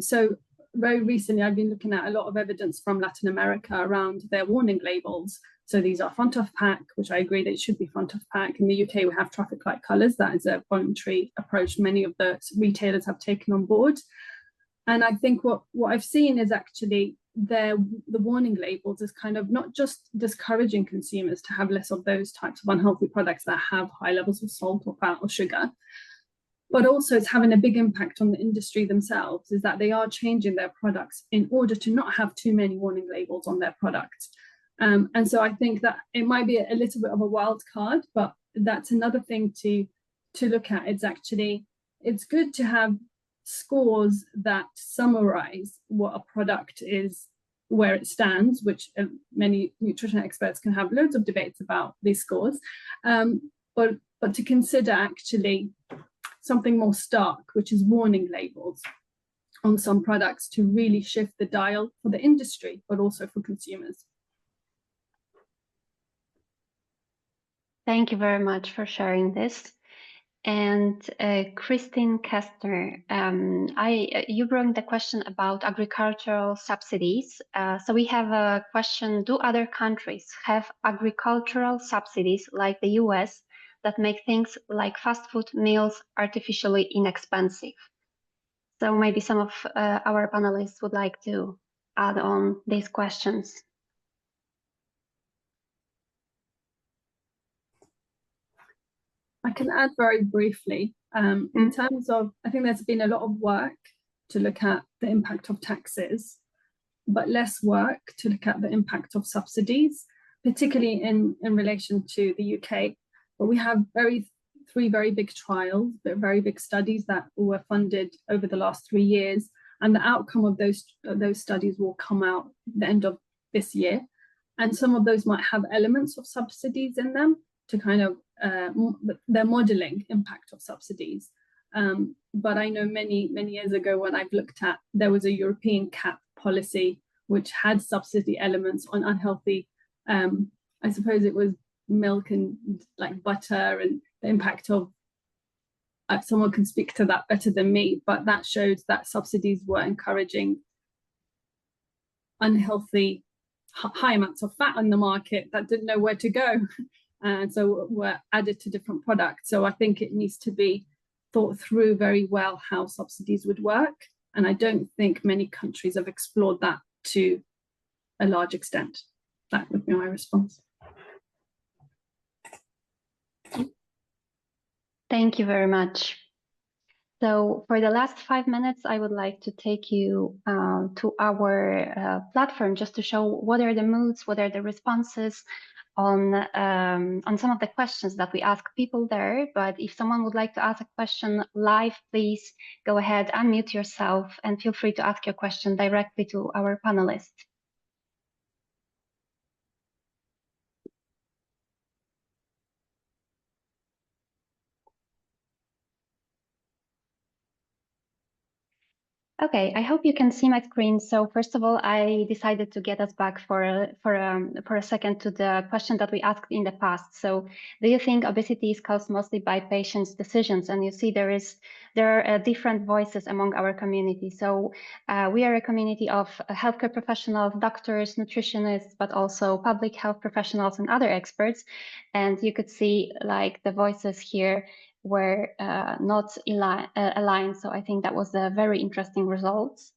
So very recently, I've been looking at a lot of evidence from Latin America around their warning labels. So these are front of pack, which I agree that it should be front of pack. In the UK, we have traffic light colours. That is a voluntary approach many of the retailers have taken on board. And I think what I've seen is actually the warning labels is kind of not just discouraging consumers to have less of those types of unhealthy products that have high levels of salt or fat or sugar, but also it's having a big impact on the industry themselves, is that they are changing their products in order to not have too many warning labels on their products. And so I think that it might be a little bit of a wild card, but that's another thing to look at. It's good to have scores that summarize what a product is, where it stands, which many nutrition experts can have loads of debates about these scores, but to consider actually something more stark, which is warning labels on some products to really shift the dial for the industry, but also for consumers. Thank you very much for sharing this. And Christine Kestner, you brought the question about agricultural subsidies. So we have a question: do other countries have agricultural subsidies like the US that make things like fast food meals artificially inexpensive? So maybe some of our panelists would like to add on these questions. I can add very briefly. In terms of, I think there's been a lot of work to look at the impact of taxes, but less work to look at the impact of subsidies, particularly in relation to the UK. But we have three very big trials, very big studies that were funded over the last 3 years, and the outcome of those studies will come out at the end of this year. And some of those might have elements of subsidies in them to kind of they're modeling impact of subsidies. But I know many years ago when I've looked at, there was a European CAP policy which had subsidy elements on unhealthy, I suppose it was milk and like butter, and the impact of, someone can speak to that better than me, but that showed that subsidies were encouraging unhealthy, high amounts of fat on the market that didn't know where to go. And so were added to different products. So I think it needs to be thought through very well how subsidies would work. And I don't think many countries have explored that to a large extent. That would be my response. Thank you very much. So for the last 5 minutes, I would like to take you to our platform just to show what are the moods, what are the responses on some of the questions that we ask people there. But if someone would like to ask a question live, please go ahead, unmute yourself, and feel free to ask your question directly to our panelists. Okay, I hope you can see my screen. So first of all, I decided to get us back for a second to the question that we asked in the past. So do you think obesity is caused mostly by patients' decisions? And you see there are different voices among our community. So we are a community of healthcare professionals, doctors, nutritionists, but also public health professionals and other experts. And you could see like the voices here were not aligned. So I think that was a very interesting results.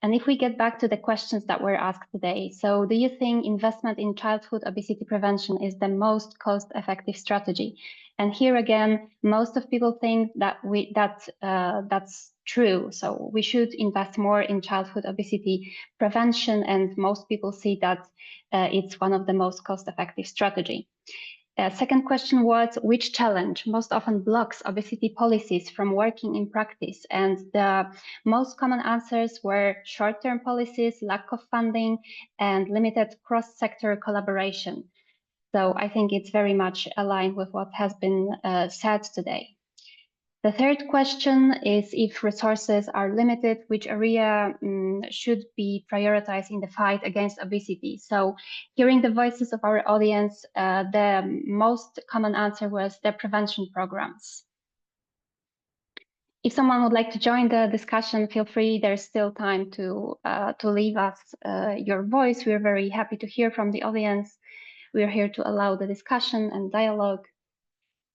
And if we get back to the questions that were asked today, so do you think investment in childhood obesity prevention is the most cost-effective strategy? And here again, most of people think that that's true. So we should invest more in childhood obesity prevention, and most people see that it's one of the most cost-effective strategy. Second question was, which challenge most often blocks obesity policies from working in practice? And the most common answers were short-term policies, lack of funding, and limited cross-sector collaboration. So I think it's very much aligned with what has been said today. The third question is, if resources are limited, which area should be prioritized in the fight against obesity? So hearing the voices of our audience, the most common answer was the prevention programs. If someone would like to join the discussion, feel free. There's still time to leave us your voice. We're very happy to hear from the audience. We're here to allow the discussion and dialogue.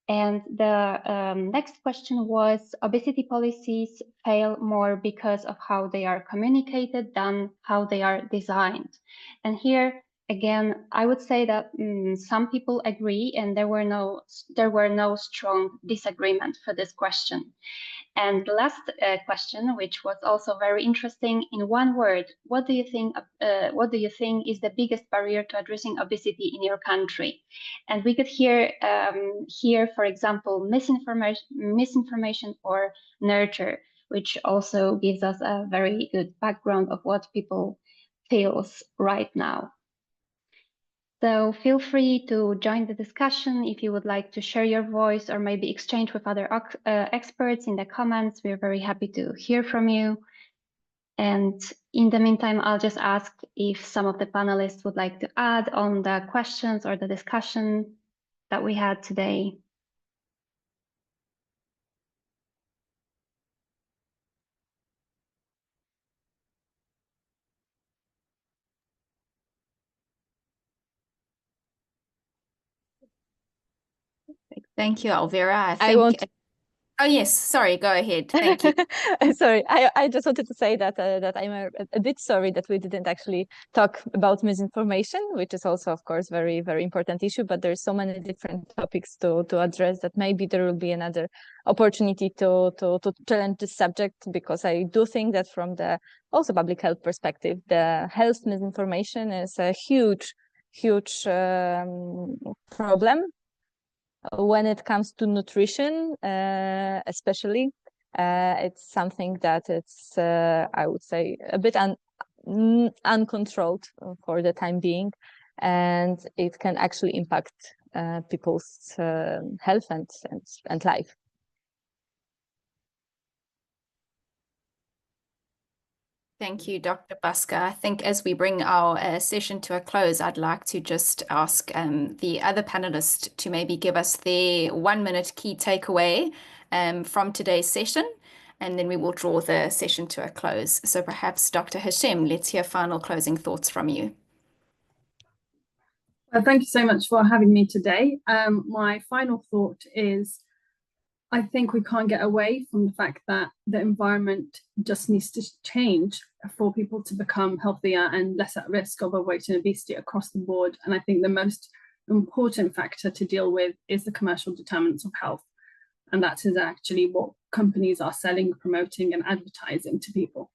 And the next question was, obesity policies fail more because of how they are communicated than how they are designed. And here, again, I would say that some people agree, and there were no strong disagreement for this question. And the last question, which was also very interesting, in one word, what do you think is the biggest barrier to addressing obesity in your country? And we could hear here, for example, misinformation or nurture, which also gives us a very good background of what people feels right now. So feel free to join the discussion if you would like to share your voice or maybe exchange with other experts in the comments. We're very happy to hear from you. And in the meantime, I'll just ask if some of the panelists would like to add on the questions or the discussion that we had today. Thank you, Elvira. Oh, yes. Sorry, go ahead. Thank you. Sorry, I just wanted to say that that I'm a bit sorry that we didn't actually talk about misinformation, which is also, of course, very, very important issue. But there's so many different topics to address that maybe there will be another opportunity to challenge this subject, because I do think that from the also public health perspective, the health misinformation is a huge problem. When it comes to nutrition, especially, it's something that it's, I would say, a bit uncontrolled for the time being, and it can actually impact people's health and life. Thank you, Dr. Busker. I think as we bring our session to a close, I'd like to just ask the other panelists to maybe give us their 1-minute key takeaway from today's session, and then we will draw the session to a close. So perhaps Dr. Hashem, let's hear final closing thoughts from you. Well, thank you so much for having me today. My final thought is, I think we can't get away from the fact that the environment just needs to change for people to become healthier and less at risk of overweight and obesity across the board. And I think the most important factor to deal with is the commercial determinants of health. And that is actually what companies are selling, promoting, and advertising to people.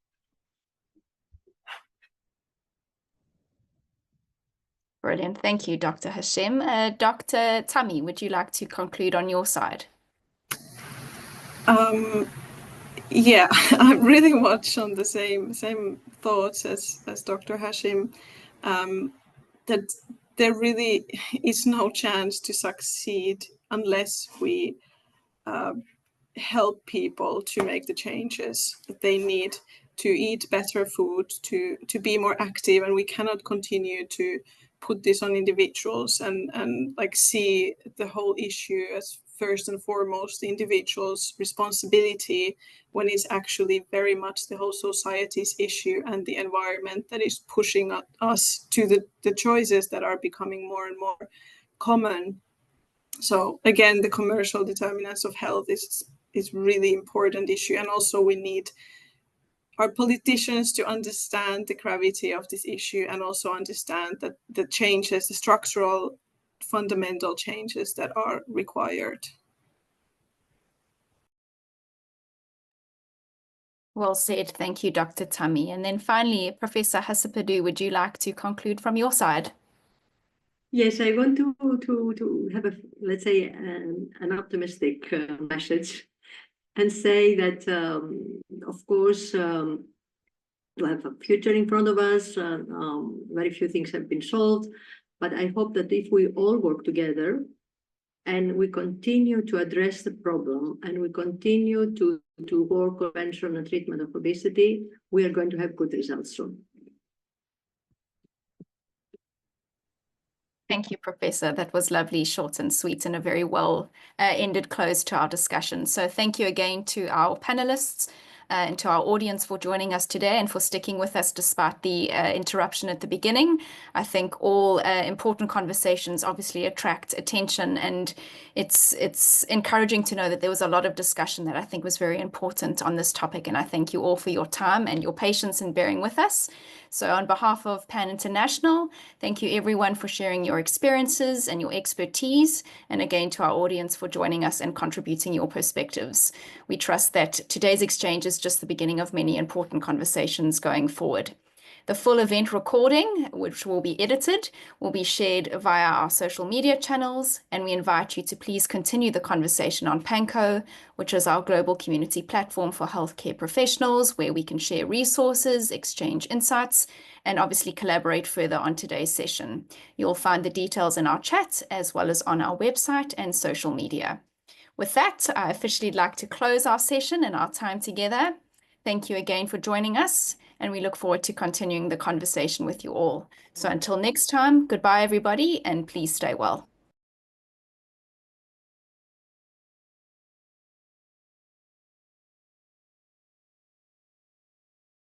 Brilliant. Thank you, Dr. Hashem. Dr. Tami, would you like to conclude on your side? Yeah, I'm really much on the same thoughts as Dr. Hashem, that there really is no chance to succeed unless we help people to make the changes that they need to eat better food, to be more active, and we cannot continue to put this on individuals and like see the whole issue as first and foremost the individual's responsibility, when it's actually very much the whole society's issue and the environment that is pushing us to the choices that are becoming more and more common. So again, the commercial determinants of health is really important issue, and also we need our politicians to understand the gravity of this issue and also understand that the changes, the structural fundamental changes that are required. Well said. Thank you, Dr. Tammy. And then finally, Professor Hassapidou, would you like to conclude from your side? Yes, I want to have a, let's say, an optimistic message, and say that, of course, we have a future in front of us. Very few things have been solved, but I hope that if we all work together and we continue to address the problem and we continue to work on prevention and treatment of obesity, we are going to have good results soon. Thank you, Professor. That was lovely, short and sweet, and a very well ended close to our discussion. So thank you again to our panelists and to our audience for joining us today and for sticking with us despite the interruption at the beginning. I think all important conversations obviously attract attention, and it's encouraging to know that there was a lot of discussion that I think was very important on this topic, and I thank you all for your time and your patience in bearing with us. So on behalf of PAN International, thank you everyone for sharing your experiences and your expertise, and again to our audience for joining us and contributing your perspectives. We trust that today's exchange is just the beginning of many important conversations going forward. The full event recording, which will be edited, will be shared via our social media channels, and we invite you to please continue the conversation on PANCO, which is our global community platform for healthcare professionals, where we can share resources, exchange insights, and obviously collaborate further on today's session. You'll find the details in our chat as well as on our website and social media. With that, I officially like to close our session and our time together. Thank you again for joining us, and we look forward to continuing the conversation with you all. So until next time, goodbye everybody, and please stay well.